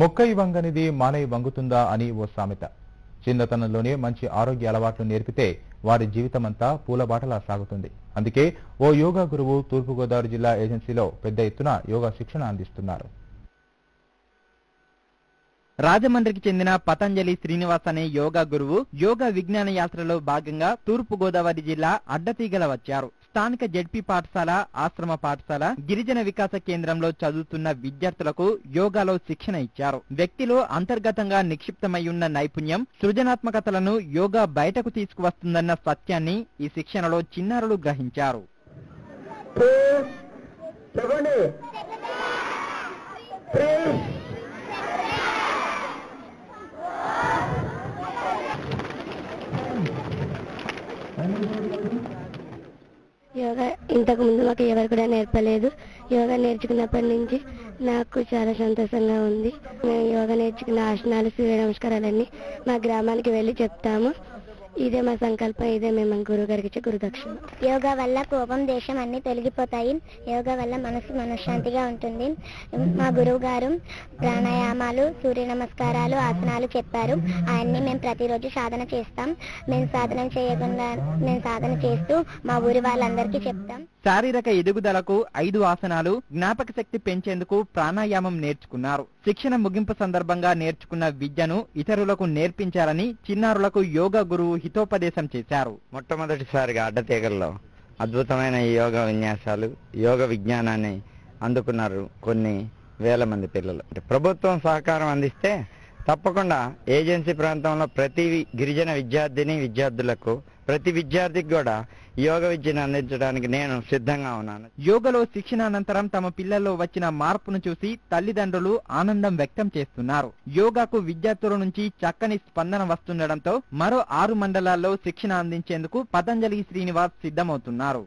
మొక్కై వంగనిది మానై వంగుతుందా అని ఓ సామెత. చిన్నతనంలోనే మంచి ఆరోగ్య అలవాట్లు నేర్పితే వారి జీవితమంతా పూలబాటలా సాగుతుంది. అందుకే ఓ యోగా గురువు తూర్పుగోదావరి జిల్లా ఏజెన్సీలో పెద్ద ఎత్తున యోగా శిక్షణ అందిస్తున్నారు. రాజమండ్రికి చెందిన పతంజలి శ్రీనివాస్ అనే యోగా గురువు యోగా విజ్ఞాన యాత్రలో భాగంగా తూర్పు గోదావరి జిల్లా అడ్డతీగల వచ్చారు. స్థానిక జెడ్పీ పాఠశాల, ఆశ్రమ పాఠశాల, గిరిజన వికాస కేంద్రంలో చదువుతున్న విద్యార్థులకు యోగాలో శిక్షణ ఇచ్చారు. వ్యక్తిలో అంతర్గతంగా నిక్షిప్తమై ఉన్న నైపుణ్యం, సృజనాత్మకతలను యోగా బయటకు తీసుకువస్తుందన్న సత్యాన్ని ఈ శిక్షణలో చిన్నారులు గ్రహించారు. యోగా ఇంతకు ముందు మాకు ఎవరు కూడా నేర్పలేదు. యోగా నేర్చుకున్నప్పటి నుంచి నాకు చాలా సంతోషంగా ఉంది. మేము యోగా నేర్చుకున్న ఆసనాలు, సూర్య నమస్కారాలన్నీ మా గ్రామానికి వెళ్ళి చెప్తాము. ఇదే మా సంకల్పం, ఇదే మేము గురువు గారికి ఇచ్చే గురుదక్షిణ. యోగా వల్ల కోపం, దేశం అన్ని తొలగిపోతాయి. యోగా వల్ల మనసు మనశ్శాంతిగా ఉంటుంది. మా గురువు గారు ప్రాణాయామాలు, సూర్య నమస్కారాలు, ఆసనాలు చెప్పారు. అవన్నీ మేము ప్రతిరోజు సాధన చేస్తాం. మేము సాధన చేస్తూ మా ఊరి వాళ్ళందరికీ చెప్తాం. శారీరక ఎదుగుదలకు 5 ఆసనాలు, జ్ఞాపక శక్తి పెంచేందుకు ప్రాణాయామం నేర్చుకున్నారు. శిక్షణ ముగింపు సందర్భంగా నేర్చుకున్న విద్యను ఇతరులకు నేర్పించాలని చిన్నారులకు యోగా గురువు హితోపదేశం చేశారు. మొట్టమొదటిసారిగా అడ్డతీగల్లో అద్భుతమైన యోగా విన్యాసాలు, యోగ విజ్ఞానాన్ని అందుకున్నారు కొన్ని వేల మంది పిల్లలు. ప్రభుత్వం సహకారం అందిస్తే తప్పకుండా ఏజెన్సీ ప్రాంతంలో ప్రతి గిరిజన విద్యార్థులకు, ప్రతి విద్యార్థికి కూడా యోగ విద్యను అందించడానికి నేను సిద్ధంగా ఉన్నాను. యోగలో శిక్షణ అనంతరం తమ పిల్లల్లో వచ్చిన మార్పును చూసి తల్లిదండ్రులు ఆనందం వ్యక్తం చేస్తున్నారు. యోగాకు విద్యార్థుల నుంచి చక్కని స్పందన వస్తుండటంతో మరో 6 మండలాల్లో శిక్షణ అందించేందుకు పతంజలి శ్రీనివాస్ సిద్ధమవుతున్నారు.